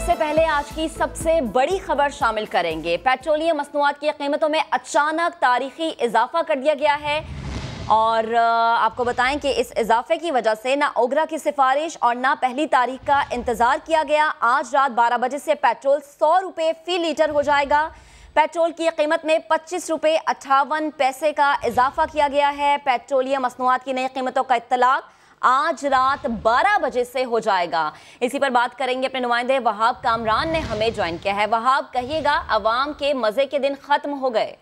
सबसे पहले आज की सबसे बड़ी खबर शामिल करेंगे। पेट्रोलियम मसनूआत की कीमतों में अचानक तारीखी इजाफा कर दिया गया है और आपको बताएं कि इस इजाफे की वजह से ना ओगरा की सिफारिश और ना पहली तारीख का इंतजार किया गया। आज रात 12 बजे से पेट्रोल 100 रुपये फी लीटर हो जाएगा। पेट्रोल की कीमत में 25 रुपये 58 पैसे का इजाफा किया गया है। पेट्रोलियम मसनूआत की नई कीमतों का इत्तलाक आज रात 12 बजे से हो जाएगा। इसी पर बात करेंगे, अपने नुमाइंदे वहाब कामरान ने हमें ज्वाइन किया है। वहाब, कहिएगा, अवाम के मजे के दिन खत्म हो गए?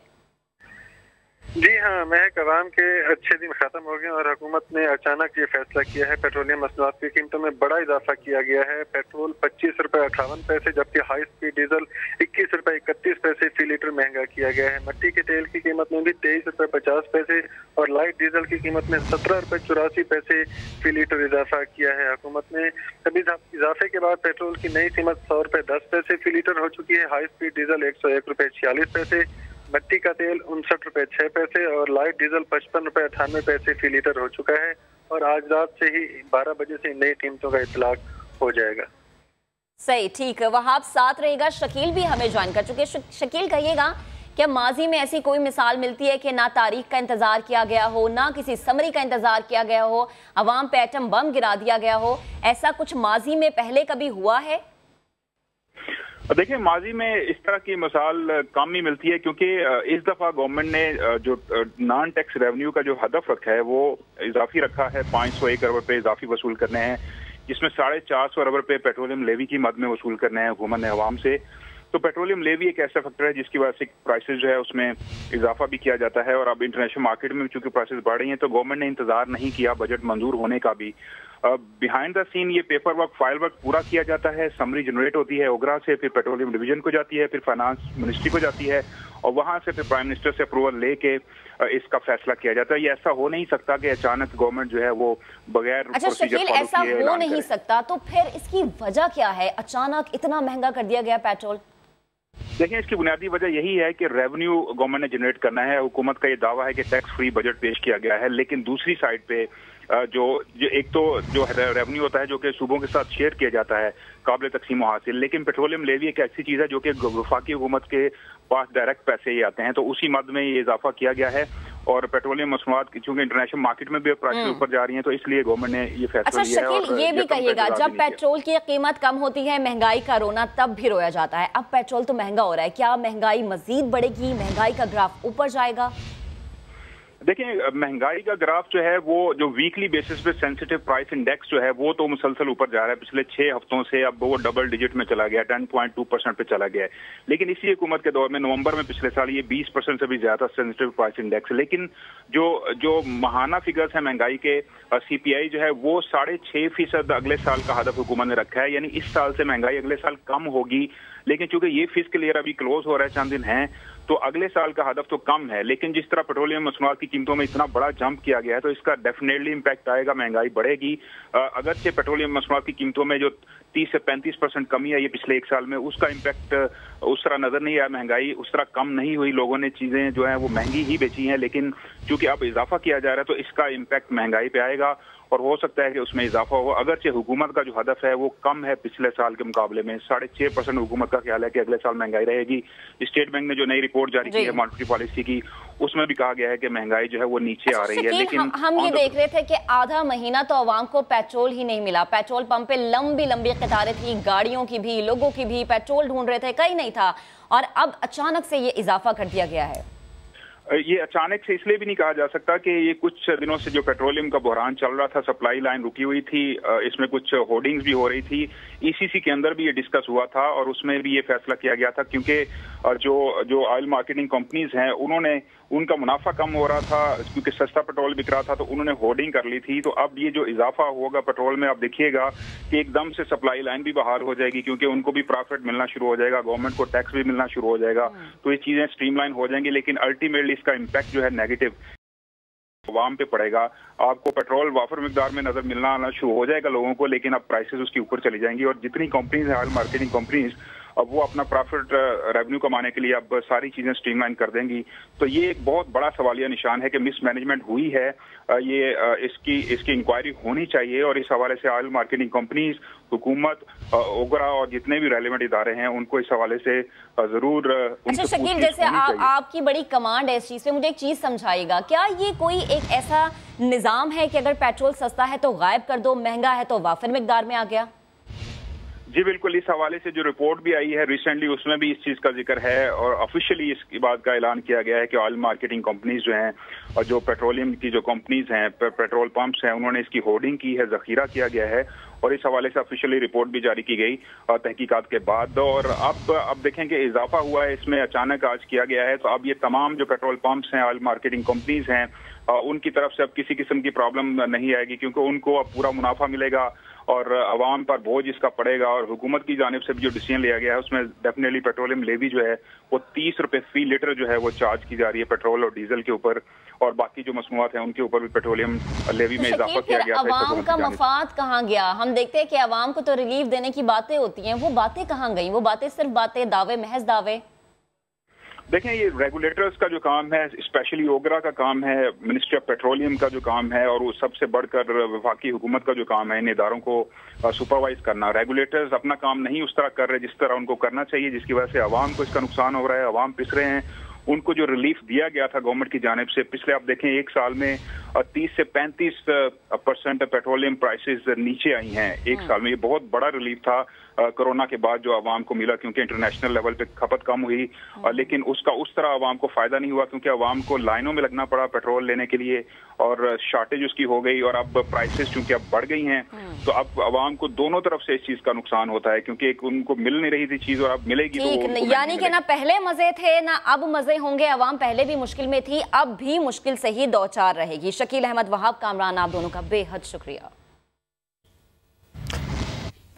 जी हाँ, महक अवाम के अच्छे दिन खत्म हो गए और हुकूमत ने अचानक ये फैसला किया है। पेट्रोलियम मसनूआत की कीमतों में बड़ा इजाफा किया गया है। पेट्रोल 25 रुपये 58 पैसे जबकि हाई स्पीड डीजल 21 रुपये 31 पैसे फी लीटर महंगा किया गया है। मट्टी के तेल की कीमत में भी 23 रुपये 50 पैसे और लाइट डीजल की कीमत में 17 रुपये 84 पैसे फी लीटर इजाफा किया है हुकूमत ने। अभी इजाफे के बाद पेट्रोल की नई कीमत 100 रुपये 10 पैसे फी लीटर हो चुकी है। हाई स्पीड डीजल 101 रुपये 46 पैसे, मट्टी का तेल 59 रुपये 6 पैसे और लाइट डीजल 55 रुपये 98 पैसे फी लीटर हो चुका है। और आज रात से ही 12 बजे से नई कीमतों का इतलाक हो जाएगा। सही, ठीक है वहाब, साथ रहेगा। शकील भी हमें ज्वाइन कर चुके। शकील, कहिएगा, क्या माजी में ऐसी कोई मिसाल मिलती है कि ना तारीख का इंतजार किया गया हो, ना किसी समरी का इंतजार किया गया हो, अवाम पे एटम बम गिरा दिया गया हो? ऐसा कुछ माजी में पहले कभी हुआ है? देखिए, माजी में इस तरह की मिसाल कम ही मिलती है क्योंकि इस दफा गवर्नमेंट ने जो नॉन टैक्स रेवेन्यू का जो हदफ रखा है वो इजाफी रखा है। 501 अरब रुपये इजाफी वसूल करने हैं, जिसमें 450 अरब रुपये पेट्रोलियम लेवी की मद में वसूल करने हैं हुकूमत ने अवाम से। तो पेट्रोलियम लेवी एक ऐसा फैक्टर है जिसकी वजह से प्राइसेस जो है उसमें इजाफा भी किया जाता है। और अब इंटरनेशनल मार्केट में चूंकि प्राइसेस बढ़ रही हैं तो गवर्नमेंट ने इंतजार नहीं किया बजट मंजूर होने का भी। बिहाइंड द सीन ये पेपर वर्क, फाइल वर्क पूरा किया जाता है, समरी जनरेट होती है ओगरा से, फिर पेट्रोलियम डिवीजन को जाती है, फिर फाइनेंस मिनिस्ट्री को जाती है और वहां से फिर प्राइम मिनिस्टर से अप्रूवल लेके इसका फैसला किया जाता है। ये ऐसा हो नहीं सकता कि अचानक गवर्नमेंट जो है वो बगैर शकील, ऐसा हो नहीं सकता, तो फिर इसकी वजह क्या है? अचानक इतना महंगा कर दिया गया पेट्रोल। देखिए, इसकी बुनियादी वजह यही है कि रेवेन्यू गवर्नमेंट ने जनरेट करना है। हुकूमत का ये दावा है कि टैक्स फ्री बजट पेश किया गया है, लेकिन दूसरी साइड पे जो एक तो जो रेवेन्यू होता है जो कि सूबों के साथ शेयर किया जाता है, काबिल तकसीम हासिल, लेकिन पेट्रोलियम लेवी एक ऐसी चीज़ है जो कि वफाकी हुकूमत के पास डायरेक्ट पैसे ही आते हैं। तो उसी मद में ये इजाफा किया गया है और पेट्रोलियम मसनूआत चूंकि इंटरनेशनल मार्केट में भी प्राइसेस ऊपर जा रही हैं तो इसलिए गवर्नमेंट ने ये फैसला लिया है। शकील, ये भी कहिएगा, जब पेट्रोल की कीमत कम होती है, महंगाई का रोना तब भी रोया जाता है। अब पेट्रोल तो महंगा हो रहा है, क्या महंगाई मजीद बढ़ेगी? महंगाई का ग्राफ ऊपर जाएगा? देखिए, महंगाई का ग्राफ जो है वो जो वीकली बेसिस पे सेंसिटिव प्राइस इंडेक्स जो है वो तो मुसलसल ऊपर जा रहा है। पिछले 6 हफ्तों से अब वो डबल डिजिट में चला गया, 10.2% पे चला गया है। लेकिन इसी हुकूमत के दौर में नवंबर में पिछले साल ये 20% से भी ज्यादा सेंसिटिव प्राइस इंडेक्स है। लेकिन जो माहाना फिगर्स है महंगाई के, CPI जो है वो 6.5% अगले साल का हदफ हुकूमत ने रखा है। यानी इस साल से महंगाई अगले साल कम होगी, लेकिन चूंकि ये फिस्कल ईयर अभी क्लोज हो रहा है, चंद दिन हैं, तो अगले साल का हदफ तो कम है। लेकिन जिस तरह पेट्रोलियम मसनूआत की कीमतों में इतना बड़ा जंप किया गया है तो इसका डेफिनेटली इम्पैक्ट आएगा, महंगाई बढ़ेगी। अगरचे पेट्रोलियम मसनूआत की कीमतों में जो 30 से 35% कमी आई है पिछले एक साल में, उसका इम्पैक्ट उस तरह नजर नहीं आया। महंगाई उस तरह कम नहीं हुई, लोगों ने चीजें जो है वो महंगी ही बेची हैं, लेकिन चूंकि अब इजाफा किया जा रहा है तो इसका इम्पैक्ट महंगाई पे आएगा और हो सकता है कि उसमें इजाफा हो। अगरचे हुकूमत का जो हदफ है वो कम है पिछले साल के मुकाबले में, 6.5% हुकूमत का ख्याल है कि अगले साल महंगाई रहेगी। स्टेट बैंक ने जो नई रिपोर्ट जारी की है मॉनेटरी पॉलिसी की, उसमें भी कहा गया है कि महंगाई जो है वो नीचे आ रही है। लेकिन हम ये देख रहे थे कि आधा महीना तो आवाम को पेट्रोल ही नहीं मिला। पेट्रोल पंप पे लंबी लंबी कतारें थी, गाड़ियों की भी, लोगों की भी, पेट्रोल ढूंढ रहे थे, कहीं नहीं था। और अब अचानक से ये इजाफा कर दिया गया है। ये अचानक से इसलिए भी नहीं कहा जा सकता कि ये कुछ दिनों से जो पेट्रोलियम का बहरान चल रहा था, सप्लाई लाइन रुकी हुई थी, इसमें कुछ होर्डिंग्स भी हो रही थी। ECC के अंदर भी ये डिस्कस हुआ था और उसमें भी ये फैसला किया गया था क्योंकि जो ऑयल मार्केटिंग कंपनीज हैं उनका मुनाफा कम हो रहा था क्योंकि सस्ता पेट्रोल बिक रहा था, तो उन्होंने होर्डिंग कर ली थी। तो अब ये जो इजाफा होगा पेट्रोल में, आप देखिएगा कि एकदम से सप्लाई लाइन भी बहाल हो जाएगी क्योंकि उनको भी प्रॉफिट मिलना शुरू हो जाएगा, गवर्नमेंट को टैक्स भी मिलना शुरू हो जाएगा, तो ये चीजें स्ट्रीमलाइन हो जाएंगी। लेकिन अल्टीमेटली इसका इम्पैक्ट जो है नेगेटिव अवाम पे पड़ेगा। आपको पेट्रोल वाफर मिकदार में नजर मिलना आना शुरू हो जाएगा लोगों को, लेकिन अब प्राइसेस उसके ऊपर चली जाएंगी और जितनी कंपनीज है ऑयल मार्केटिंग कंपनीज अब वो अपना प्रॉफिट रेवेन्यू कमाने के लिए अब सारी चीजें स्ट्रीमलाइन कर देंगी। तो ये एक बहुत बड़ा सवालिया निशान है कि मिसमैनेजमेंट हुई है। ये इसकी इंक्वायरी होनी चाहिए और इस हवाले से ऑयल मार्केटिंग कंपनीज, हुकूमत, ओगरा और जितने भी रेलेवेंट इदारे हैं उनको इस हवाले से जरूर। अच्छा शकील, जैसे आपकी बड़ी कमांड है इस चीज पे, मुझे एक चीज समझाइएगा, क्या ये कोई एक ऐसा निजाम है कि अगर पेट्रोल सस्ता है तो गायब कर दो, महंगा है तो वाफिर मिकदार में आ गया? जी बिल्कुल, इस हवाले से जो रिपोर्ट भी आई है रिसेंटली उसमें भी इस चीज का जिक्र है और ऑफिशियली इसकी बात का ऐलान किया गया है कि ऑयल मार्केटिंग कंपनीज जो हैं और जो पेट्रोलियम की जो कंपनीज हैं, पेट्रोल पंप्स हैं, उन्होंने इसकी होर्डिंग की है, जखीरा किया गया है और इस हवाले से ऑफिशियली रिपोर्ट भी जारी की गई तहकीकात के बाद। और अब देखें कि इजाफा हुआ है इसमें, अचानक आज किया गया है। तो अब ये तमाम जो पेट्रोल पंप्स हैं, ऑयल मार्केटिंग कंपनीज हैं, उनकी तरफ से अब किसी किस्म की प्रॉब्लम नहीं आएगी क्योंकि उनको अब पूरा मुनाफा मिलेगा और अवाम पर बोझ इसका पड़ेगा। और हुकूमत की जानिब से भी जो डिसीजन लिया गया है उसमें डेफिनेटली पेट्रोलियम लेवी जो है वो 30 रुपए फी लीटर जो है वो चार्ज की जा रही है पेट्रोल और डीजल के ऊपर, और बाकी जो मसनूआत हैं उनके ऊपर भी पेट्रोलियम लेवी में इजाफा किया गया। अवाम का मफाद कहाँ गया? हम देखते हैं कि अवाम को तो रिलीफ देने की बातें होती हैं, वो बातें कहाँ गई? वो बातें सिर्फ बातें, दावे, महज दावे। देखें, ये रेगुलेटर्स का जो काम है, स्पेशली ओगरा का काम है, मिनिस्ट्री ऑफ पेट्रोलियम का जो काम है और वो सबसे बढ़कर वफाकी हुकूमत का जो काम है इन इदारों को सुपरवाइज करना। रेगुलेटर्स अपना काम नहीं उस तरह कर रहे जिस तरह उनको करना चाहिए, जिसकी वजह से अवाम को इसका नुकसान हो रहा है, अवाम पिस रहे हैं। उनको जो रिलीफ दिया गया था गवर्नमेंट की जानिब से, पिछले आप देखें एक साल में 30 से 35% पेट्रोलियम प्राइसेस नीचे आई हैं एक साल में। ये बहुत बड़ा रिलीफ था कोरोना के बाद जो आवाम को मिला, क्योंकि इंटरनेशनल लेवल पे खपत कम हुई, लेकिन उसका उस तरह आवाम को फायदा नहीं हुआ क्योंकि आवाम को लाइनों में लगना पड़ा पेट्रोल लेने के लिए और शॉर्टेज उसकी हो गई। और अब प्राइसेस चूंकि अब बढ़ गई हैं तो अब आवाम को दोनों तरफ से इस चीज का नुकसान होता है क्योंकि एक उनको मिल नहीं रही थी चीज और अब मिलेगी तो यानी कि ना पहले मजे थे ना अब मजे होंगे। आवाम पहले भी मुश्किल में थी, अब भी मुश्किल से ही दो चार रहेगी। शकील अहमद वहाब, कामरान, आप दोनों का बेहद शुक्रिया।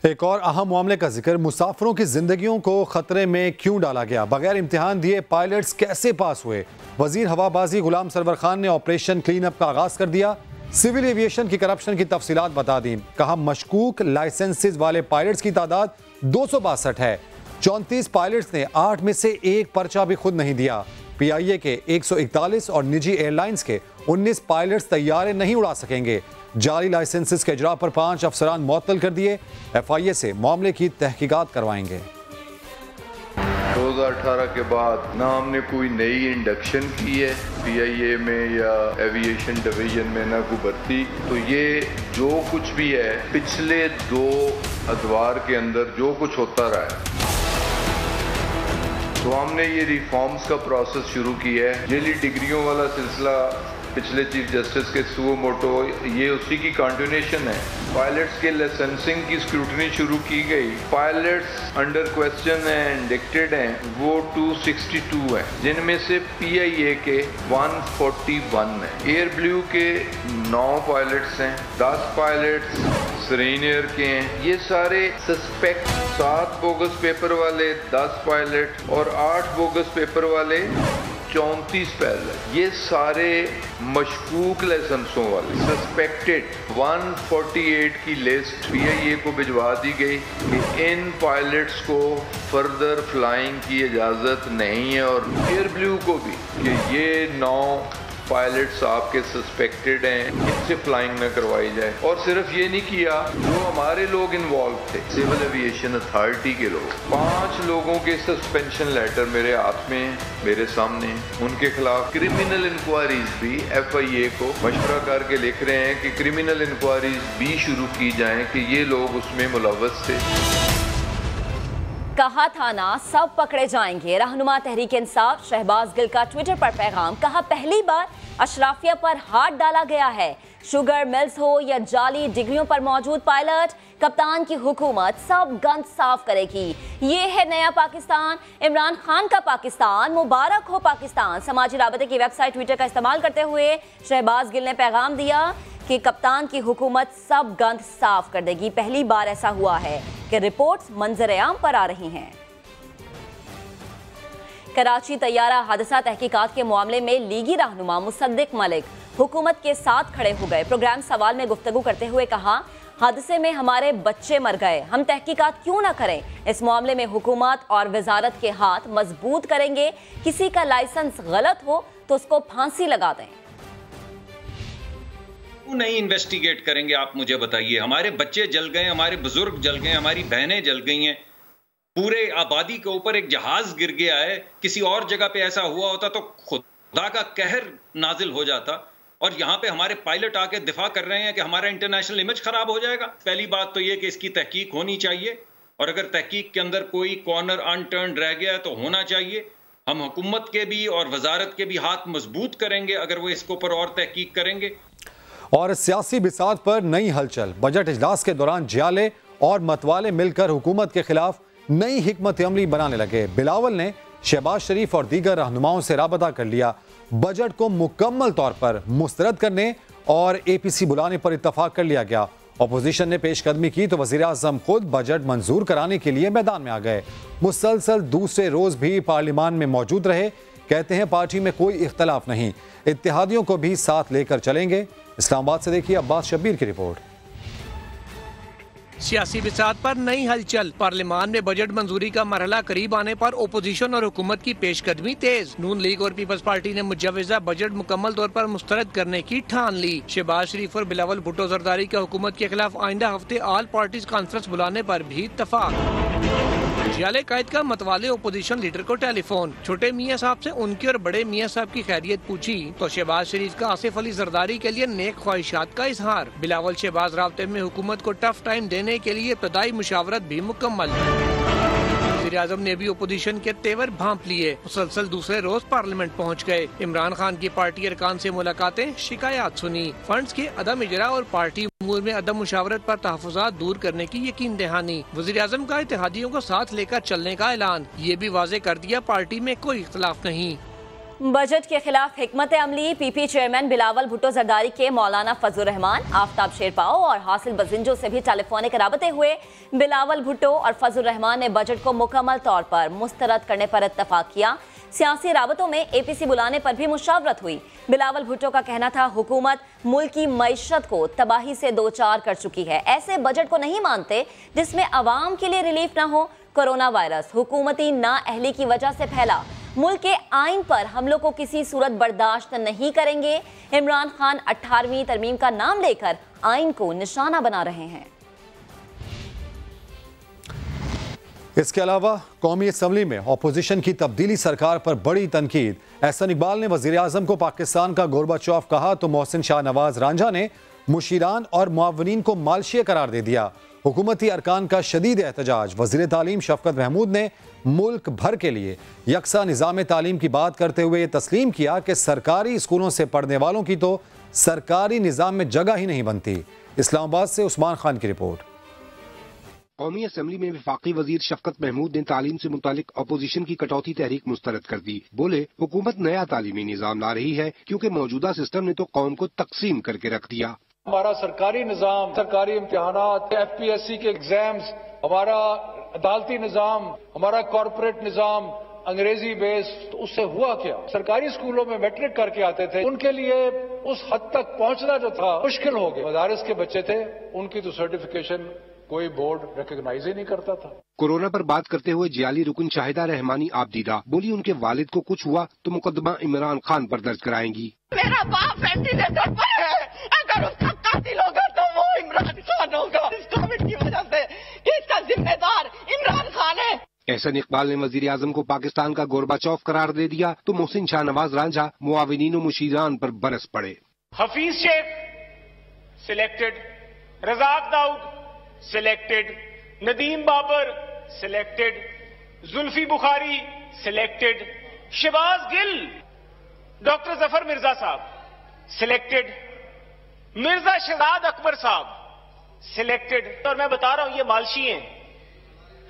एक और अहम मामले का जिक्र, मुसाफिरों की जिंदगियों को खतरे में क्यों डाला गया? बगैर इम्तिहान दिए पायलट्स कैसे पास हुए? वजीर हवाबाजी गुलाम सरवर खान ने ऑपरेशन क्लीन अप का आगाज कर दिया। सिविल एविएशन की करप्शन की तफसीलात बता दी। कहा मशकूक लाइसेंसेस वाले पायलट्स की तादाद 262 है। 34 पायलट्स ने 8 में से एक पर्चा भी खुद नहीं दिया। PIA के 141 और निजी एयरलाइंस के 19 पायलट्स तैयारे नहीं उड़ा सकेंगे। जाली लाइसेंसेस के इजरा पर 5 अफसरान मुअत्तल कर दिए। FIA से मामले की तहकीकात करवाएंगे। 2018 के बाद ना हमने कोई नई इंडक्शन की है PIA में या एविएशन डिवीजन में, ना कोई भर्ती। तो ये जो कुछ भी है पिछले 2 अदवार के अंदर जो कुछ होता रहा है, तो हमने ये रिफॉर्म्स का प्रोसेस शुरू किया है। जेली डिग्रियों वाला सिलसिला पिछले चीफ जस्टिस के सुओ मोटो, ये उसी की कंटिन्यूएशन है। पायलट्स के लाइसेंसिंग की स्क्रूटनी शुरू की गई। पायलट्स अंडर क्वेश्चन हैं, इंडिक्टेड हैं, वो 262 हैं, जिनमें से PIA के 141 हैं। एयर ब्लू के 9 पायलट्स हैं, 10 पायलट्स सरेन एयर के हैं। ये सारे सस्पेक्ट, 7 बोगस पेपर वाले 10 पायलट और 8 बोगस पेपर वाले 34 पायलट, ये सारे मशकूक लाइसेंसों वाले सस्पेक्टेड। 148 की लिस्ट PIA को भिजवा दी गई कि इन पायलट्स को फर्दर फ्लाइंग की इजाज़त नहीं है, और एयर ब्लू को भी कि ये 9 पायलट्स आपके सस्पेक्टेड हैं, इनसे फ्लाइंग न करवाई जाए। और सिर्फ ये नहीं किया, जो हमारे लोग इन्वॉल्व थे, सिविल एविएशन अथॉरिटी के लोग, 5 लोगों के सस्पेंशन लेटर मेरे हाथ में, मेरे सामने। उनके खिलाफ क्रिमिनल इंक्वायरीज भी FIA को मशवरा करके लिख रहे हैं कि क्रिमिनल इंक्वायरीज भी शुरू की जाएं कि ये लोग उसमें मुलव्वस थे। कहा था ना सब पकड़े जाएंगे। रहनुमा तहरीक इंसाफ शहबाज गिल का ट्विटर पर पैगाम। कहा पहली बार अशराफिया पर हाथ डाला गया है। शुगर मिल्स हो या जाली डिग्रियों पर मौजूद पायलट, कप्तान की हुकूमत सब गंद साफ करेगी। ये है नया पाकिस्तान, इमरान खान का पाकिस्तान। मुबारक हो पाकिस्तान। समाजी राबते की वेबसाइट ट्विटर का इस्तेमाल करते हुए शहबाज गिल ने पैगाम दिया कि कप्तान की हुकूमत सब गंद साफ कर देगी। पहली बार ऐसा हुआ है कि रिपोर्ट्स मंजर-ए-आम पर आ रही हैं। कराची तैयारा हादसा तहकीकात के मामले में लीगी रहनुमा मुसद्दिक मलिक हुकूमत के साथ खड़े हो गए। प्रोग्राम सवाल में गुफ्तगू करते हुए कहा, हादसे में हमारे बच्चे मर गए, हम तहकीकात क्यों ना करें? इस मामले में हुकूमत और वजारत के हाथ मजबूत करेंगे। किसी का लाइसेंस गलत हो तो उसको फांसी लगा दें। क्यों नहीं इन्वेस्टिगेट करेंगे? आप मुझे बताइए। हमारे बच्चे जल गए, हमारे बुजुर्ग जल गए, हमारी बहनें जल गई हैं, पूरे आबादी के ऊपर एक जहाज गिर गया है। किसी और जगह पे ऐसा हुआ होता तो खुदा का कहर नाजिल हो जाता। और यहाँ पे हमारे पायलट आके दिफा कर रहे हैं कि हमारा इंटरनेशनल इमेज खराब हो जाएगा। पहली बात तो ये कि इसकी तहकीक होनी चाहिए, और अगर तहकीक के अंदर कोई कॉर्नर अनटर्न्ड रह गया तो होना चाहिए। हम हुकूमत के भी और वजारत के भी हाथ मजबूत करेंगे अगर वो इसके ऊपर और तहकीक करेंगे। और सियासी बिसात पर नई हलचल। बजट इजलास के दौरान जियाले और मतवाले मिलकर हुकूमत के खिलाफ नई हिकमत अमली बनाने लगे। बिलावल ने शहबाज शरीफ और दीगर रहनुमाओं से राबता कर लिया। बजट को मुकम्मल तौर पर मुस्तरद करने और APC बुलाने पर इत्तफाक कर लिया गया। अपोजिशन ने पेशकदमी की तो वज़ीर आज़म खुद बजट मंजूर कराने के लिए मैदान में आ गए। मुसलसल दूसरे रोज भी पार्लियामान में मौजूद रहे। कहते हैं पार्टी में कोई इख्तलाफ नहीं, इत्तेहादियों को भी साथ लेकर चलेंगे। इस्लामाबाद से देखिए अब्बास शब्बीर की रिपोर्ट। सियासी बिसात पर नई हलचल। पार्लियामान में बजट मंजूरी का मरहला करीब आने पर ओपोजिशन और हुकूमत की पेशकदमी तेज। नून लीग और पीपल्स पार्टी ने मुजव्वजा बजट मुकम्मल तौर पर मुस्तरद करने की ठान ली। शहबाज शरीफ और बिलावल भुट्टो जरदारी का हुकूमत के खिलाफ आइंदा हफ्ते ऑल पार्टीज कॉन्फ्रेंस बुलाने पर भी इत्तफाक। जियाले कायद का मतवाले ओपोजिशन लीडर को टेलीफोन। छोटे मियाँ साहब से उनकी और बड़े मियाँ साहब की खैरियत पूछी तो शहबाज शरीफ का आसिफ अली जरदारी के लिए नेक ख्वाहिशात का इजहार। बिलावल शहबाज राब्ते में हुकूमत को टफ टाइम देने के लिए इब्तदाई मुशावरत भी मुकम्मल। वज़ीर आज़म ने भी ओपोजिशन के तेवर भांप लिए। मुसलसल दूसरे रोज पार्लियामेंट पहुँच गए। इमरान खान की पार्टी अरकान से मुलाकातें, शिकायत सुनी। फंड्स के अदम इजरा और पार्टी उमूर में अदम मुशावरत पर तहफ़्फ़ुज़ात दूर करने की यकीन दहानी। वज़ीर आज़म का इत्तेहादियों को साथ लेकर चलने का ऐलान। ये भी वाज़े कर दिया पार्टी में कोई इख्तलाफ नहीं। बजट के खिलाफ हिकमत अमली। PP चेयरमैन बिलावल भुट्टो जरदारी के मौलाना फजलुर रहमान, आफ्ताब शेरपाओ और हासिल बजिंजो से भी टेलीफोनिक राबते हुए। बिलावल भुट्टो और फजलुर रहमान ने बजट को मुकम्मल तौर पर मुस्तरद करने पर इत्तफाक किया। सियासी राबतों में APC बुलाने पर भी मुशावरत हुई। बिलावल भुट्टो का कहना था हुकूमत मुल्क की मईशत को तबाही से दो चार कर चुकी है। ऐसे बजट को नहीं मानते जिसमें अवाम के लिए रिलीफ ना हो। कोरोना वायरस हुकूमती नाअहली की वजह से फैला। मुल्क के आइन पर हमलों को किसी सूरत बर्दाश्त नहीं करेंगे। इमरान खान 18वीं तरमीम का नाम लेकर आइन को निशाना बना रहे हैं। इसके अलावा कौमी असम्बली में अपोजिशन की तब्दीली सरकार पर बड़ी तनकीद। एहसन इकबाल ने वज़ीर आज़म को पाकिस्तान का गोरबाचौफ कहा तो मोहसिन शाह नवाज रांझा ने मुशीरान और मुआवनीन को मालशिया करार दे दिया। हुकूमती अरकान का शदीद एहतजाज। वज़ीर तालीम शफकत महमूद ने मुल्क भर के लिए यकसा निज़ाम तालीम की बात करते हुए तस्लीम किया कि सरकारी स्कूलों से पढ़ने वालों की तो सरकारी निज़ाम में जगह ही नहीं बनती। इस्लामाबाद से उस्मान खान की रिपोर्ट। कौमी असम्बली में वफाकी वजीर शफकत महमूद ने तालीम से मुतालिक अपोजिशन की कटौती तहरीक मुस्तरद कर दी। बोले हुकूमत नया तालीमी निज़ाम ला रही है क्योंकि मौजूदा सिस्टम ने तो कौम को तकसीम करके रख दिया। हमारा सरकारी निज़ाम, सरकारी इम्तिहानात, FPSC के एग्जाम्स, हमारा अदालती निज़ाम, हमारा कॉरपोरेट निज़ाम अंग्रेजी बेस, तो उससे हुआ क्या? सरकारी स्कूलों में मैट्रिक करके आते थे, उनके लिए उस हद तक पहुंचना जो था मुश्किल हो गया। मदारिस के बच्चे थे, उनकी तो सर्टिफिकेशन कोई बोर्ड रिकॉग्नाइज ही नहीं करता था। कोरोना पर बात करते हुए जियाली रुकन शाहिदा रहमानी आबदीदा बोली उनके वालिद को कुछ हुआ तो मुकदमा इमरान खान पर दर्ज कराएंगी। मेरा बाप वेंटिलेटर पर है, अगर उसका कातिल होगा तो वो इमरान खान होगा। इस कोविड की वजह से इसका जिम्मेदार इमरान खान है। एहसन इकबाल ने वजीर आजम को पाकिस्तान का गोरबाचौफ करार दे दिया तो मोहसिन शाह नवाज रांझा मुआविनीन व मुशीरान पर बरस पड़े। Hafeez Shaikh selected, Razak Dawood selected, Nadeem Babar selected, Zulfi Bukhari selected, Shahbaz Gill, doctor Zafar Mirza Sahab selected, Mirza Shahzad Akbar साहब सिलेक्टेड। और मैं बता रहा हूं ये मालशी हैं,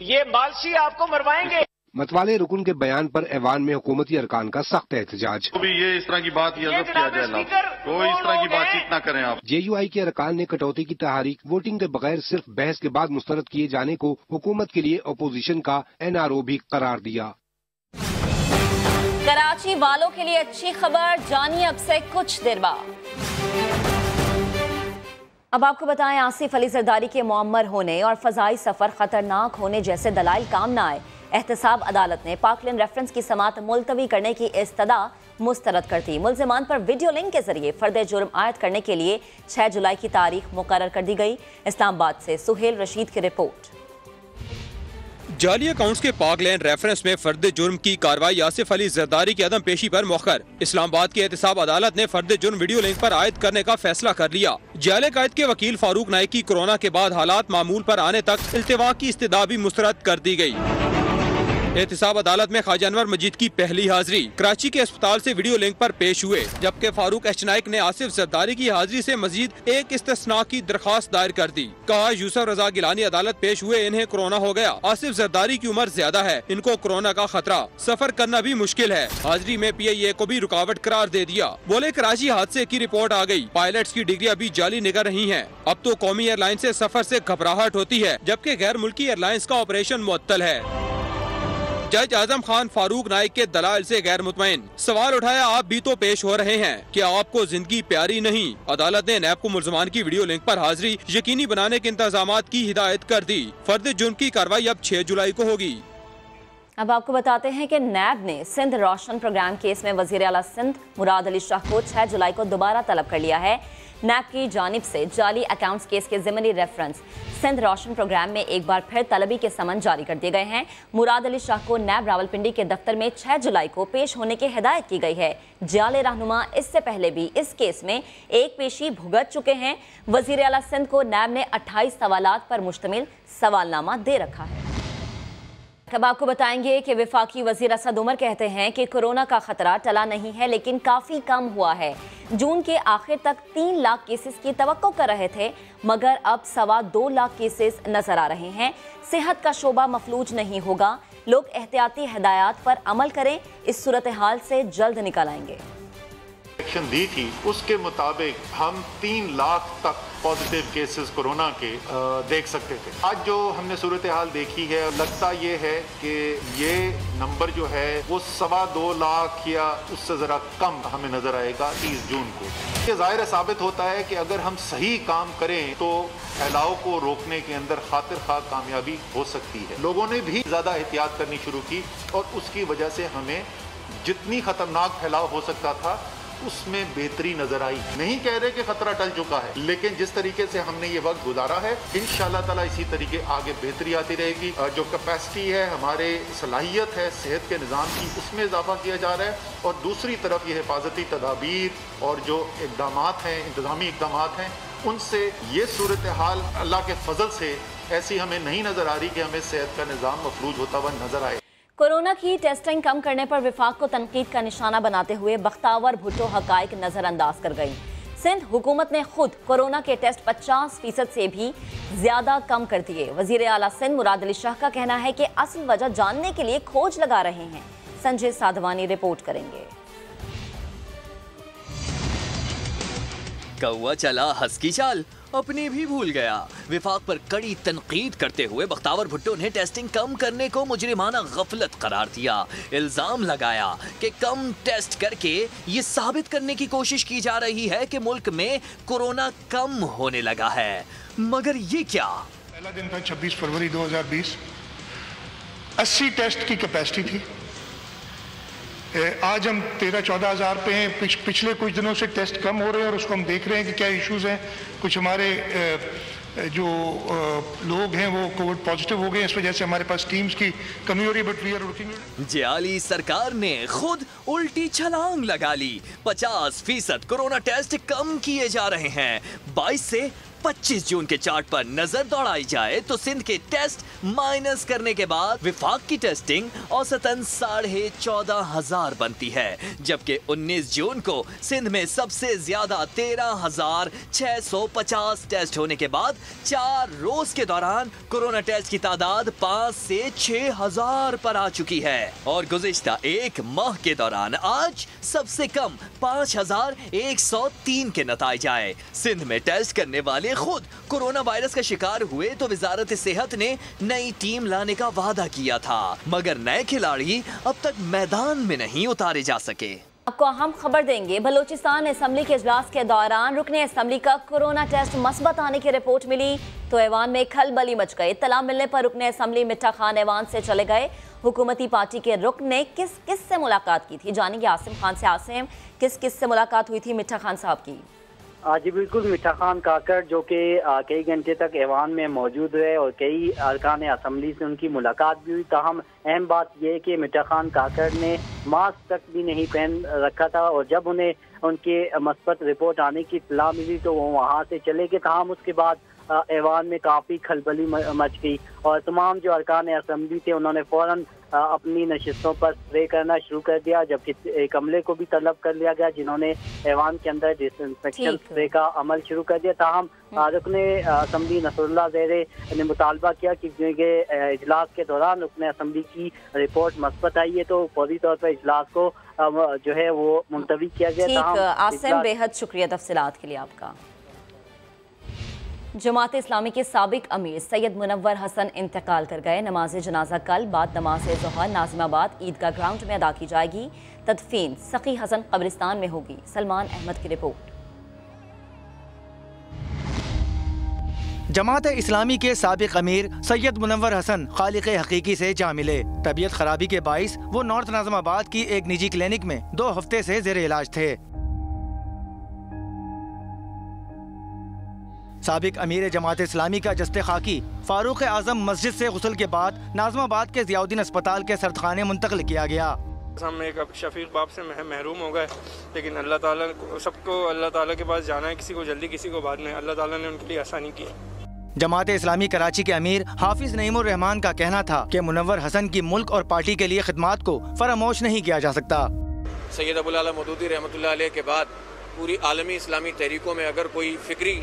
ये मालशी आपको मरवाएंगे। मतवाले रुकन के बयान पर ऐवान में हुकूमती अरकान का सख्त एहतजाज। तो भी ये इस तरह की बात किया जाए, कोई इस तरह की बातचीत ना करें आप। JUI के अरकान ने कटौती की तहरीक वोटिंग के बगैर सिर्फ बहस के बाद मुस्तरद किए जाने को हुकूमत के लिए अपोजिशन का NRO भी करार दिया। कराची वालों के लिए अच्छी खबर, जानिए अब से कुछ देर बाद। अब आपको बताएं, आसिफ अली जरदारी के मुअम्मर होने और फजाई सफर खतरनाक होने जैसे दलाइल काम न आए। एहतसाब अदालत ने पाकलैंड रेफरेंस की समाअत मुलतवी करने की इस्तदा मुस्तरद कर दी। मुल्जिमान पर वीडियो लिंक के जरिए फर्द जुर्म आयद करने के लिए 6 जुलाई की तारीख मुकर्रर कर दी गई। इस्लामाबाद से सुहेल रशीद की रिपोर्ट। जाली अकाउंट्स के पाकलैंड रेफरेंस में फर्द जुर्म की कार्रवाई आसिफ अली जरदारी की अदम पेशी पर मौखर। इस्लामाबाद की एहतसाब अदालत ने फर्द जुर्म वीडियो लिंक पर आयद करने का फैसला कर लिया। जाले कायद के वकील फारूक नाइक की कोरोना के बाद हालात मामूल पर आने तक इल्तिवा की इस्तदा भी मुस्तरद कर दी गई। एहतसाब अदालत में ख्वाजा अनवर मजीद की पहली हाजिरी। कराची के अस्पताल से वीडियो लिंक पर पेश हुए, जबकि फारूक एच नाइक ने आसिफ जरदारी की हाजिरी से मजीद एक इस्तिस्ना की दरखास्त दायर कर दी। कहा, यूसुफ रजा गिलानी अदालत पेश हुए, इन्हें कोरोना हो गया। आसिफ जरदारी की उम्र ज्यादा है, इनको कोरोना का खतरा, सफर करना भी मुश्किल है। हाजिरी में PIA को भी रुकावट करार दे दिया। बोले, कराची हादसे की रिपोर्ट आ गई, पायलट्स की डिग्री अभी जाली निकल रही है। अब तो कौमी एयरलाइन से सफर से घबराहट होती है, जबकि गैर मुल्की एयरलाइंस का ऑपरेशन मुअत्तल है। जज आजम खान फारूक नाइक के दलाल से गैर मुतमईन। सवाल उठाया, आप भी तो पेश हो रहे हैं, क्या आपको जिंदगी प्यारी नहीं? अदालत ने नैब को मुल्ज़मान की वीडियो लिंक पर हाजिरी यकीनी बनाने के इंतजामात की हिदायत कर दी। फर्द जुर्म की कार्रवाई अब 6 जुलाई को होगी। अब आपको बताते हैं कि नैब ने सिंध रोशन प्रोग्राम केस में वज़ीर आला सिंध मुराद अली शाह को 6 जुलाई को दोबारा तलब कर लिया है। नैब की जानिब से जाली अकाउंट्स केस के ज़िमनी रेफरेंस सिंध रोशन प्रोग्राम में एक बार फिर तलबी के समन जारी कर दिए गए हैं। मुराद अली शाह को नैब रावलपिंडी के दफ्तर में 6 जुलाई को पेश होने की हिदायत की गई है। जाले रहनुमा इससे पहले भी इस केस में एक पेशी भुगत चुके हैं। वज़ीर आला सिंध को नैब ने 28 सवालात पर मुश्तमिल सवालनामा दे रखा है। अब आपको बताएंगे कि वफाकी वज़ीर असद उमर कहते हैं कि कोरोना का खतरा टला नहीं है, लेकिन काफ़ी कम हुआ है। जून के आखिर तक 3 लाख केसेस की तवक्को कर रहे थे, मगर अब 2.25 लाख केसेस नजर आ रहे हैं। सेहत का शोबा मफलूज नहीं होगा, लोग एहतियाती हिदायत पर अमल करें, इस सूरत हाल से जल्द निकल आएंगे। एक्शन दी थी उसके मुताबिक हम 3 लाख तक पॉजिटिव केसेस कोरोना के देख सकते थे। आज जो हमने सूरत हाल देखी है, लगता ये है कि ये नंबर जो है वो 2.25 लाख या उससे ज़रा कम हमें नज़र आएगा 30 जून को। ये ज़ाहिर साबित होता है कि अगर हम सही काम करें तो फैलाव को रोकने के अंदर खातिर खा कामयाबी हो सकती है। लोगों ने भी ज़्यादा एहतियात करनी शुरू की और उसकी वजह से हमें जितनी खतरनाक फैलाव हो सकता था उसमें बेहतरी नजर आई। नहीं कह रहे कि खतरा टल चुका है, लेकिन जिस तरीके से हमने ये वक्त गुजारा है, इंशाअल्लाह ताला इसी तरीके आगे बेहतरी आती रहेगी। जो कैपेसिटी है, हमारे सलाहियत है सेहत के निज़ाम की, उसमें इजाफा किया जा रहा है। और दूसरी तरफ ये हिफाजती तदाबीर और जो इक़दामात हैं, इंतज़ामी इक़दामात हैं, उनसे ये सूरत हाल अल्लाह के फजल से ऐसी हमें नहीं नज़र आ रही कि हमें सेहत का निज़ाम मफलूज होता हुआ नजर आए। कोरोना की टेस्टिंग कम करने पर विफाक को तनकीद का निशाना बनाते हुए बख्तावर भुट्टो हकाइक नजरअंदाज कर गई। सिंध हुकूमत ने खुद कोरोना के टेस्ट 50% से भी ज्यादा कम कर दिए। वजीर आला सिंध मुराद अली शाह का कहना है कि असल वजह जानने के लिए खोज लगा रहे हैं। संजय साधवानी रिपोर्ट करेंगे। कौवा चला हंस की चाल, अपनी भी भूल गया। विफाक पर कड़ी तनकीद करते हुए बख्तावर भुट्टो ने टेस्टिंग कम करने को मुजरिमाना गफलत करार दिया। इल्जाम लगाया कि कम टेस्ट करके ये साबित करने की कोशिश की जा रही है कि मुल्क में कोरोना कम होने लगा है, मगर ये क्या? पहला दिन था 26 फरवरी 2020, 80 टेस्ट की कैपेसिटी थी। आज हम 13-14 हज़ार पे हैं। पिछले कुछ दिनों से टेस्ट कम हो रहे हैं और उसको हम देख रहे हैं कि क्या इश्यूज हैं। कुछ हमारे जो लोग हैं वो कोविड पॉजिटिव हो गए, इस वजह से हमारे पास टीम्स की कमी हो रही है, बट वी आर वर्किंग। जाली सरकार ने खुद उल्टी छलांग लगा ली। 50% कोरोना टेस्ट कम किए जा रहे हैं। 22 से 25 जून के चार्ट पर नजर दौड़ाई जाए तो सिंध के टेस्ट माइनस करने के बाद विफाक की टेस्टिंग औसतन 14,500 बनती है, जबकि 19 जून को सिंध में सबसे ज्यादा 13,650 टेस्ट होने के बाद 4 रोज के दौरान कोरोना टेस्ट की तादाद 5 से 6,000 पर आ चुकी है। और गुज़िश्ता एक माह के दौरान आज सबसे कम 5,103 के नताइज आए। सिंध में टेस्ट करने वाले खुद कोरोना वायरस का शिकार हुए तो वजारत सेहत ने नई टीम लाने का वादा किया था, मगर नए खिलाड़ी अब तक मैदान में नहीं उतारे जा सके। आपको अहम खबर देंगे। बलूचिस्तान असम्बली के इजलास के दौरान रुकने असम्बली का कोरोना टेस्ट मस्बत आने की रिपोर्ट मिली तो ऐवान में खलबली मच गई। इत्तला मिलने पर रुकने असम्बली मिठा खान ऐवान से चले गए। हुकूमती पार्टी के रुकन ने किस किस से मुलाकात की थी, जानेंगे आसिम खान से। आसिम, किस किस से मुलाकात हुई थी मिठा खान साहब की? जी बिल्कुल, मिठा खान काकड़ जो कि कई घंटे तक ऐवान में मौजूद रहे और कई अरकान असम्बली से उनकी मुलाकात भी हुई। ताहम अहम बात यह है कि मिठा खान काकड़ ने मास्क तक भी नहीं पहन रखा था और जब उन्हें उनके मस्बत रिपोर्ट आने की इत्तला मिली तो वो वहाँ से चले गए। ताहम उसके बाद ऐवान में काफ़ी खलबली मच गई और तमाम जो अरकान असम्बली थे उन्होंने फ़ौरन अपनी नशिस्तों पर स्प्रे करना शुरू कर दिया, जबकि एक अमले को भी तलब कर लिया गया जिन्होंने ऐवान के अंदर डिसइंफेक्शन स्प्रे का अमल शुरू कर दिया। ताहम रुकने असम्बली नसरुल्लाह ज़ेरे ने मुतालबा किया कि इजलास के दौरान रुकने असम्बली की रिपोर्ट मस्बत आई है तो फौरी तौर पर इजलास को जो है वो मुलतवी किया गया। आसिम, बेहद शुक्रिया तफसीलात के लिए आपका। जमात इस्लामी के साबिक अमीर सैयद मुनव्वर हसन इंतकाल कर गए। नमाज जनाजा कल बाद नमाज ज़ोहर नाज़िमाबाद ईदगाह ग्राउंड में अदा की जाएगी। तदफीन सखी हसन कब्रिस्तान में होगी। सलमान अहमद की रिपोर्ट। जमात इस्लामी के साबिक अमीर सैयद मुनव्वर हसन खालिक हकीकी से जा मिले। तबीयत खराबी के बाइस वो नॉर्थ नाज़िमाबाद की एक निजी क्लिनिक में 2 हफ्ते से ज़ेरे इलाज थे। साबिक अमीर जमात इस्लामी का जस्ते खाकी फारूक आजम मस्जिद से गुस्ल के बाद नाज़िमाबाद के ज़ियाउद्दीन अस्पताल के सर्दखाने मुंतकिल किया गया। हम एक शफीक बाप से महरूम हो गए, लेकिन अल्लाह ताला सबको अल्लाह ताला के पास जाना है, किसी को जल्दी किसी को बाद में। अल्लाह ताला ने उनके लिए आसानी की। जमात इस्लामी कराची के अमीर हाफिज नईमुर रहमान का कहना था कि मुनव्वर हसन की मुल्क और पार्टी के लिए खिदमात को फरामोश नहीं किया जा सकता। सैयद अबुल आला मौदूदी रहमतुल्लाह अलैह के बाद पूरी आलमी इस्लामी तहरीकों में अगर कोई फिक्री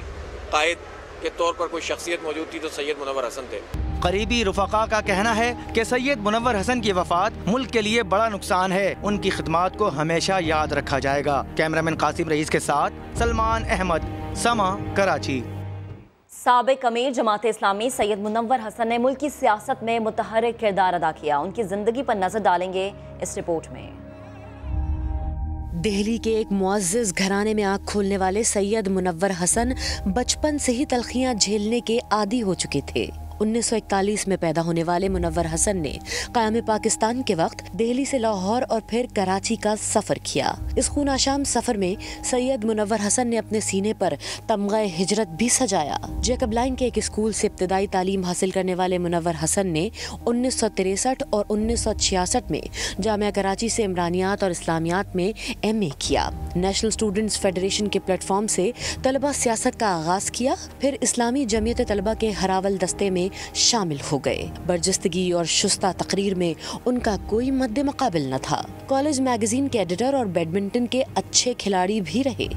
कायद के तौर पर कोई शख्सियत मौजूद थी तो सैयद मुनव्वर हसन थे। करीबी रुफका का कहना है कि सैयद मुनव्वर हसन की वफात मुल्क के लिए बड़ा नुकसान है। उनकी खिदमात को हमेशा याद रखा जाएगा। कैमरामैन कासिम रईस के साथ सलमान अहमद, समा, कराची। साबिक अमीर जमात इस्लामी सैयद मुनव्वर हसन ने मुल्क की सियासत में मुतहर्रिक किरदार अदा किया। उनकी जिंदगी पर नजर डालेंगे इस रिपोर्ट में। दिल्ली के एक मुअज़्ज़िज़ घराने में आँख खोलने वाले सैयद मुनव्वर हसन बचपन से ही तलखियाँ झेलने के आदी हो चुके थे। 1941 में पैदा होने वाले मुनव्वर हसन ने क़याम पाकिस्तान के वक्त दिल्ली से लाहौर और फिर कराची का सफ़र किया। इस खूनाशाम सफ़र में सैयद मुनव्वर हसन ने अपने सीने पर तमग़े हिजरत भी सजाया। जैकब लाइन के एक स्कूल से इब्तदाई तालीम हासिल करने वाले मुनव्वर हसन ने 1963 और 1966 में जामिया कराची से इमरानियात और इस्लामियात में MA किया। नेशनल स्टूडेंट्स फेडरेशन के प्लेटफॉर्म से तलबा सियासत का आगाज किया, फिर इस्लामी जमीयत तलबा के हरावल दस्ते में शामिल हो गए। बर्जस्तगी और शुस्ता तकरीर में उनका कोई मद्दे मुकाबिल न था। कॉलेज मैगजीन के एडिटर और बैडमिंटन के अच्छे खिलाड़ी भी रहे।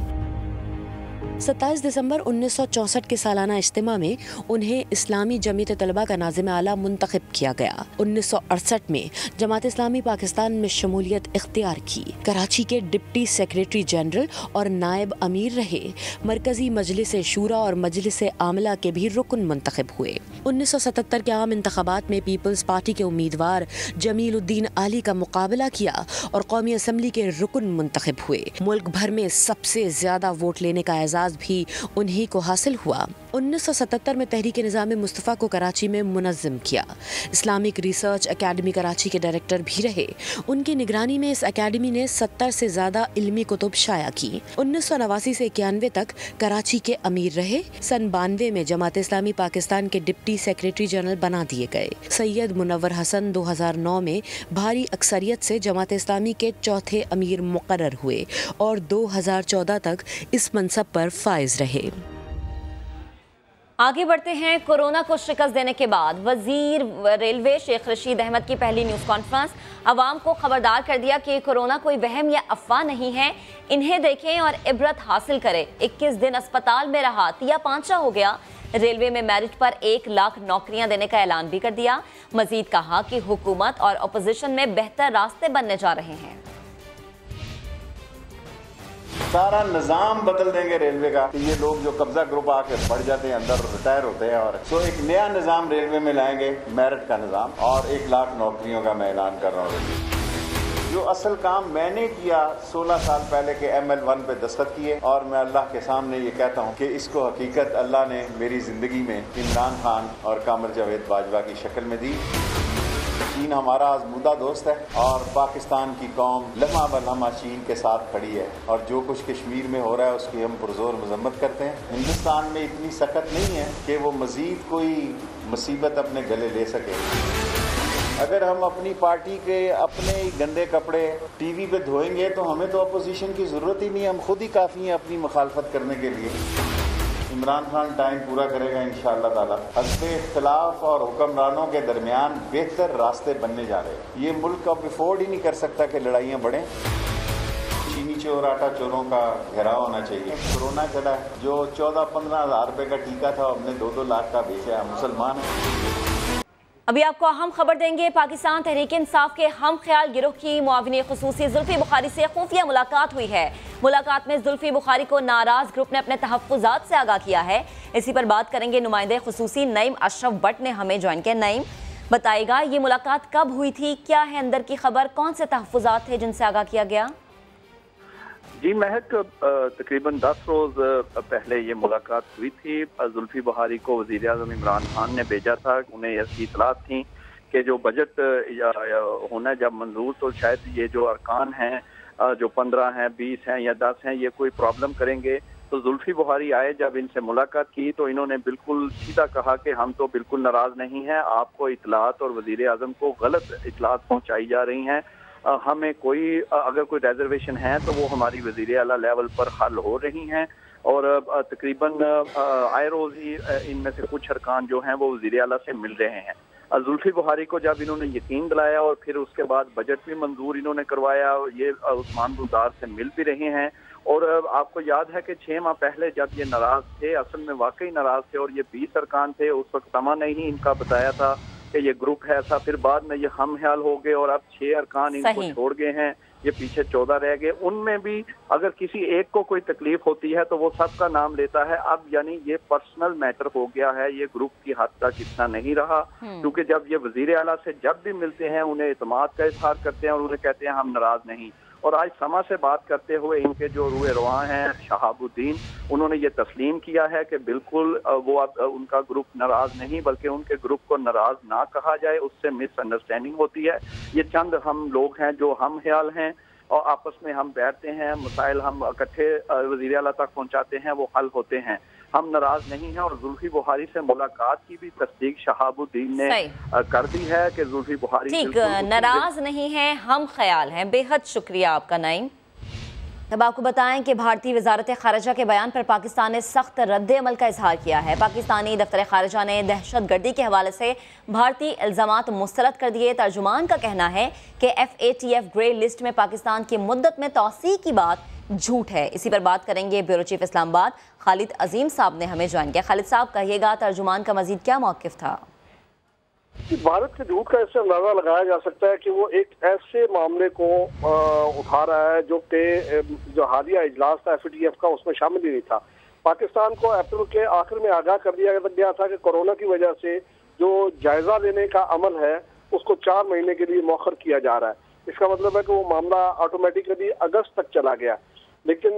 27 दिसंबर 1964 के सालाना इज्तिमा में उन्हें इस्लामी जमीयत तलबा का नाज़िम आला मुंतखब किया गया। 1968 में जमात इस्लामी पाकिस्तान में शमूलियत इख्तियार की। कराची के डिप्टी सेक्रेटरी जनरल और नायब अमीर रहे। मरकजी मजलिस शूरा और मजलिस आमला के भी रुकन मुंतखब हुए। 1977 के आम इंतखाबात में पीपल्स पार्टी के उम्मीदवार जमीलुद्दीन आली का मुकाबला किया और कौमी असम्बली के रुकन मुंतखब हुए। मुल्क भर में सबसे ज्यादा वोट लेने का एजाज भी उन्हीं को हासिल हुआ। 1977 में तहरीक निज़ाम मुस्तफ़ा को कराची में मुनज़्ज़म किया। इस्लामिक रिसर्च अकेडमी कराची के डायरेक्टर भी रहे। उनकी निगरानी में इस अकेडमी ने 70 से ज़्यादा इल्मी कुतुब शाया की। 1989 से 91 तक कराची के अमीर रहे। सन 92 में जमात इस्लामी पाकिस्तान के डिप्टी सेक्रेटरी जनरल बना दिए गए। सैयद मुनव्वर हसन 2009 में भारी अक्सरियत से जमात इस्लामी के चौथे अमीर मुकर्रर हुए और 2014 तक इस मनसब पर फाइज रहे। आगे बढ़ते हैं। कोरोना को शिकस्त देने के बाद वजीर रेलवे शेख रशीद अहमद की पहली न्यूज़ कॉन्फ्रेंस अवाम को खबरदार कर दिया कि कोरोना कोई वहम या अफवाह नहीं है, इन्हें देखें और इबरत हासिल करें। 21 दिन अस्पताल में रहा, तिया पांचा हो गया। रेलवे में मेरिट पर 1 लाख नौकरियां देने का ऐलान भी कर दिया। मजीद कहा कि हुकूमत और अपोजिशन में बेहतर रास्ते बनने जा रहे हैं। सारा निज़ाम बदल देंगे रेलवे का। ये लोग जो कब्जा ग्रुप आके बढ़ जाते हैं, अंदर रिटायर होते हैं, और तो एक नया निज़ाम रेलवे में लाएंगे, मेरिट का निज़ाम, और 1 लाख नौकरियों का मैं ऐलान कर रहा हूँ। जो असल काम मैंने किया 16 साल पहले के ML1 पे दस्तखत किए, और मैं अल्लाह के सामने ये कहता हूँ कि इसको हकीकत अल्लाह ने मेरी जिंदगी में इमरान खान और कामर जावेद बाजवा की शक्ल में दी। चीन हमारा आजमूदा दोस्त है और पाकिस्तान की कौम लम्हा ब लम्हा चीन के साथ खड़ी है, और जो कुछ कश्मीर में हो रहा है उसकी हम पुरजोर मजम्मत करते हैं। हिंदुस्तान में इतनी सख्त नहीं है कि वो मजीद कोई मुसीबत अपने गले ले सके। अगर हम अपनी पार्टी के अपने गंदे कपड़े टीवी पे धोएंगे तो हमें तो अपोजिशन की जरूरत ही नहीं, हम खुद ही काफ़ी हैं अपनी मुखालफत करने के लिए। इमरान खान टाइम पूरा करेगा इंशाअल्लाह ताला। हस्ते इख्तलाफ और हुक्मरानों के दरमियान बेहतर रास्ते बनने जा रहे हैं। ये मुल्क अब अफोर्ड ही नहीं कर सकता कि लड़ाइयाँ बढ़ें। चीनी चोर आटा चोरों का घेराव होना चाहिए। कोरोना चला, जो 14-15 हज़ार रुपये का टीका था हमने 2-2 लाख का बेचा है। मुसलमान है। अभी आपको अहम खबर देंगे। पाकिस्तान तहरीक इंसाफ के हम ख्याल गिरोह की मुआविन खुसूसी जुल्फी बुखारी से खुफिया मुलाकात हुई है। मुलाकात में जुल्फी बुखारी को नाराज ग्रुप ने अपने तहफ्फुज़ात से आगाह किया है। इसी पर बात करेंगे नुमाइंदे खुसूसी नईम अशरफ भट्ट ने हमें ज्वाइन किया। नईम बताएगा ये मुलाकात कब हुई थी, क्या है अंदर की खबर, कौन से तहफ्फुज़ात थे जिनसे आगाह किया गया? जी महक, तकरीबन 10 रोज़ पहले ये मुलाकात हुई थी। जुल्फी बुखारी को वज़ीर आज़म इमरान खान ने भेजा था। उन्हें ऐसी इतलात थी कि जो बजट होना जब मंजूर, तो शायद ये जो अरकान हैं जो 15 हैं, 20 हैं या 10 हैं, ये कोई प्रॉब्लम करेंगे। तो जुल्फी बुखारी आए, जब इनसे मुलाकात की तो इन्होंने बिल्कुल सीधा कहा कि हम तो बिल्कुल नाराज़ नहीं हैं, आपको इतलात और वज़ीर आज़म को गलत इतलात पहुँचाई जा रही हैं। हमें कोई अगर कोई रिजर्वेशन है तो वो हमारी वज़ीर आला लेवल पर हल हो रही हैं, और तकरीबन आए रोज़ ही इनमें से कुछ अरकान जो हैं वो वज़ीर आला से मिल रहे हैं। जुल्फी बुखारी को जब इन्होंने यकीन दिलाया और फिर उसके बाद बजट भी मंजूर इन्होंने करवाया, ये उस्मान बुज़दार से मिल भी रहे हैं। और आपको याद है कि 6 माह पहले जब ये नाराज़ थे, असल में वाकई नाराज़ थे, और ये 20 अरकान थे, उस वक्त तमा ने ही इनका बताया था कि ये ग्रुप है ऐसा। फिर बाद में ये हम ख्याल हो गए और अब 6 अरकान इनको छोड़ गए हैं, ये पीछे 14 रह गए। उनमें भी अगर किसी एक को कोई तकलीफ होती है तो वो सबका नाम लेता है। अब यानी ये पर्सनल मैटर हो गया है, ये ग्रुप की हद तक इतना नहीं रहा, क्योंकि जब ये वजीर आला से जब भी मिलते हैं उन्हें इत्मीनान का इजहार करते हैं और उन्हें कहते हैं हम नाराज नहीं। और आज समा से बात करते हुए इनके जो रूए रवा हैं शहाबुद्दीन, उन्होंने ये तस्लीम किया है कि बिल्कुल वो उनका ग्रुप नाराज नहीं, बल्कि उनके ग्रुप को नाराज ना कहा जाए, उससे मिसअंडरस्टैंडिंग होती है। ये चंद हम लोग हैं जो हम ख्याल हैं और आपस में हम बैठते हैं, मसाइल हम इकट्ठे वज़ीर आला तक पहुँचाते हैं, वो हल होते हैं। हम नाराज नहीं हैं। और जुल्फी बुखारी से मुलाकात की भी तस्दीक शहाबुद्दीन ने कर दी है कि जुल्फी बुखारी ठीक नाराज नहीं है, हम ख्याल हैं। बेहद शुक्रिया आपका नईम। अब आपको बताएं कि भारतीय वजारत खारजा के बयान पर पाकिस्तान ने सख्त रद्द अमल का इजहार किया है। पाकिस्तानी दफ्तर खारजा ने दहशत गर्दी के हवाले से भारतीय इल्ज़ामात मुस्तरद कर दिए। तर्जुमान का कहना है कि FATF ग्रे लिस्ट में पाकिस्तान की मुद्दत में तौसी की बात झूठ है। इसी पर बात करेंगे ब्यूरो चीफ इस्लामाबाद खालिद अजीम साहब ने हमें ज्वाइन किया। खालिद साहब कहिएगा तर्जुमान का मजीद क्या मौक़िफ़ था? भारत के झूठ का इससे अंदाजा लगाया जा सकता है कि वो एक ऐसे मामले को उठा रहा है जो कि जो हालिया इजलास था FATF का उसमें शामिल ही नहीं था। पाकिस्तान को अप्रैल के आखिर में आगाह कर दिया गया था कि कोरोना की वजह से जो जायजा लेने का अमल है उसको 4 महीने के लिए मौखर किया जा रहा है। इसका मतलब है कि वो मामला ऑटोमेटिकली अगस्त तक चला गया। लेकिन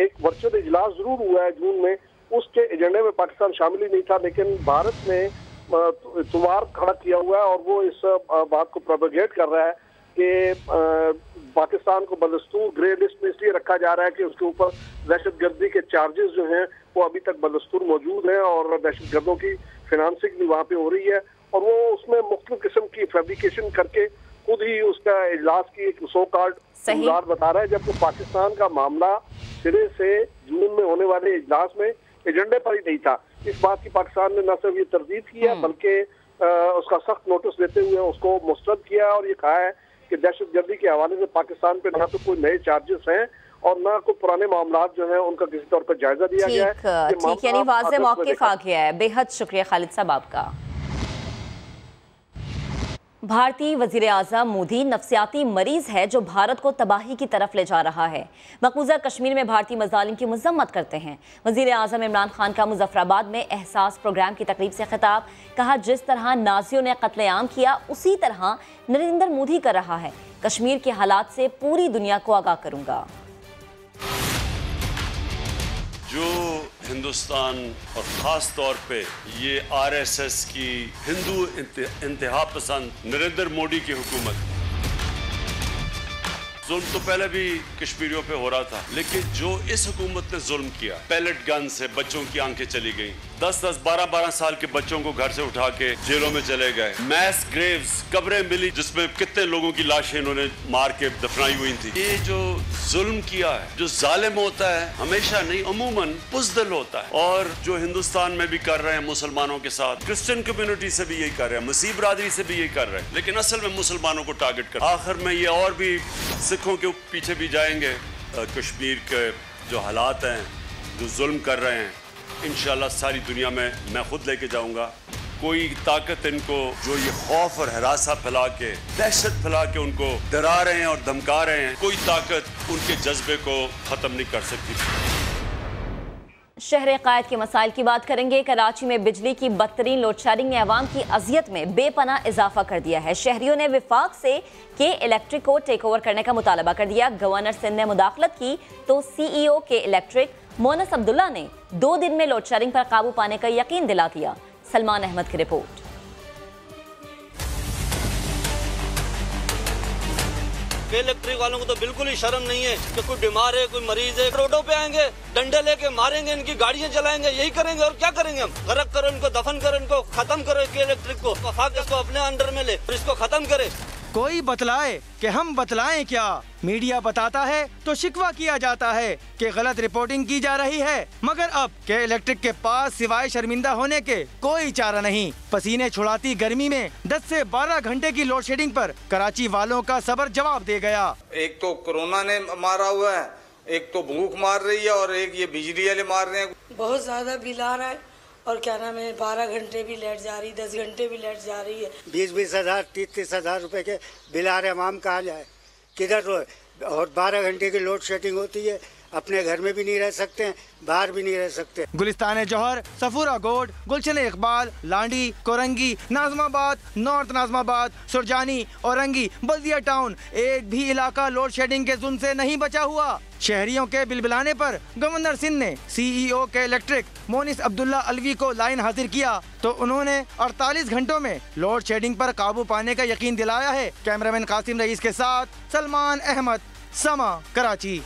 एक वर्चुअल इजलास जरूर हुआ है जून में, उसके एजेंडे में पाकिस्तान शामिल ही नहीं था। लेकिन भारत ने तुमार खड़ा किया हुआ है और वो इस बात को प्रोपेगेट कर रहा है कि पाकिस्तान को बदस्तूर ग्रे लिस्ट में इसलिए रखा जा रहा है कि उसके ऊपर दहशतगर्दी के चार्जेस जो हैं वो अभी तक बदस्तूर मौजूद हैं और दहशतगर्दों की फिनांसिंग भी वहाँ पे हो रही है। और वो उसमें मुख्तलिफ किस्म की फैब्रिकेशन करके खुद ही उसका इजलास की एक सो कार्ड बता रहा है, जबकि पाकिस्तान का मामला सिरे से जून में होने वाले इजलास में एजेंडे पर ही नहीं था। इस बात की पाकिस्तान ने न सिर्फ ये तरदीद की है बल्कि उसका सख्त नोटिस देते हुए उसको मुस्तरद किया और ये कहा है कि दहशतगर्दी के हवाले से पाकिस्तान पे न तो कोई नए चार्जेस हैं और न कोई पुराने मामला जो हैं उनका किसी तौर पर जायजा लिया गया है। ठीक, यानी वाज़ेह मौक़िफ़ आ गया है। बेहद शुक्रिया खालिद साहब आपका। भारतीय वजीर आज़म मोदी नफ्सियाती मरीज है जो भारत को तबाही की तरफ ले जा रहा है। मकबूजा कश्मीर में भारतीय मजालिम की मजम्मत करते हैं। वजीर आज़म इमरान खान का मुजफ्फराबाद में एहसास प्रोग्राम की तकरीब से खिताब, कहा जिस तरह नाजियों ने कत्लेआम किया उसी तरह नरेंद्र मोदी कर रहा है। कश्मीर के हालात से पूरी दुनिया को आगाह करूंगा। जो हिंदुस्तान और ख़ास तौर पे ये आरएसएस की हिंदू इंतहा पसंद नरेंद्र मोदी की हुकूमत, जुल्म तो पहले भी कश्मीरियों पे हो रहा था, लेकिन जो इस हुकूमत ने जुल्म किया, पैलेट गन से बच्चों की आंखें चली गई, 10-10, 12-12 साल के बच्चों को घर से उठा के जेलों में चले गए, मैस ग्रेव्स, कब्रें मिली जिसमें कितने लोगों की लाशें इन्होंने मार के दफनाई हुई थी। ये जो जुल्म किया है, जो जालिम होता है हमेशा नहीं अमूमन बुज़दिल होता है, और जो हिंदुस्तान में भी कर रहे हैं मुसलमानों के साथ, क्रिश्चियन कम्युनिटी से भी यही कर रहे हैं, मसीह बरादरी से भी यही कर रहे हैं, लेकिन असल में मुसलमानों को टारगेट कर। आखिर में ये और भी सिखों के पीछे भी जाएंगे। कश्मीर के जो हालात हैं, जो जुल्म कर रहे हैं, इंशाल्लाह सारी दुनिया में मैं खुद लेके जाऊंगा। कोई ताकत इनको जो ये खौफ और हरासा फैला के, दहशत फैला के उनको डरा रहे हैं और धमका रहे हैं, कोई ताकत उनके जज्बे को ख़त्म नहीं कर सकती। शहर कायद के मसाइल की बात करेंगे। कराची में बिजली की बदतरीन लोड शेडिंग ने अवाम की अजियत में बेपनाह इजाफा कर दिया है। शहरियों ने विफाक से के इलेक्ट्रिक को टेक ओवर करने का मुतालबा कर दिया। गवर्नर सिंध ने मुदाखलत की तो CEO के इलेक्ट्रिक मोनस अब्दुल्ला ने 2 दिन में लोड शेडिंग पर काबू पाने का यकीन दिला दिया। सलमान अहमद की रिपोर्ट। इलेक्ट्रिक वालों को तो बिल्कुल ही शर्म नहीं है कि कोई बीमार है, कोई मरीज है, रोडों पे आएंगे, डंडे लेके मारेंगे, इनकी गाड़ियां चलाएंगे, यही करेंगे और क्या करेंगे हम? गरक करो इनको, दफन करो इनको, खत्म करो इलेक्ट्रिक को, वफाक इसको अपने अंडर में ले और इसको खत्म करे। कोई बतलाए कि हम बतलाएं क्या? मीडिया बताता है तो शिकवा किया जाता है कि गलत रिपोर्टिंग की जा रही है, मगर अब के इलेक्ट्रिक के पास सिवाय शर्मिंदा होने के कोई चारा नहीं। पसीने छुड़ाती गर्मी में 10 से 12 घंटे की लोड शेडिंग पर कराची वालों का सब्र जवाब दे गया। एक तो कोरोना ने मारा हुआ है, एक तो भूख मार रही है और एक ये बिजली वाले मार रहे हैं। बहुत ज्यादा बिल आ रहा है और क्या नाम है, 12 घंटे भी लेट जा रही, 10 घंटे भी लेट जा रही है। 20-20 हज़ार 30-30 हज़ार रुपए के बिल आ रहे, आवाम कहाँ जाए, किधर रोए? और 12 घंटे की लोड शेडिंग होती है, अपने घर में भी नहीं रह सकते हैं, बाहर भी नहीं रह सकते। गुलिस्तान जौहर, सफूरा गोड, गुलशन इकबाल, लांडी, कोरंगी, नाजमाबाद, नॉर्थ नाजमाबाद, सुरजानी, औरंगी, बल्दिया टाउन, एक भी इलाका लोड शेडिंग के जुल्म से नहीं बचा हुआ। शहरियों के बिलबिलाने पर गवर्नर सिंध ने CEO के इलेक्ट्रिक मोनिस अब्दुल्ला अलवी को लाइन हाजिर किया तो उन्होंने 48 घंटों में लोड शेडिंग पर काबू पाने का यकीन दिलाया है। कैमरामैन कासिम रईस के साथ सलमान अहमद, समा, कराची।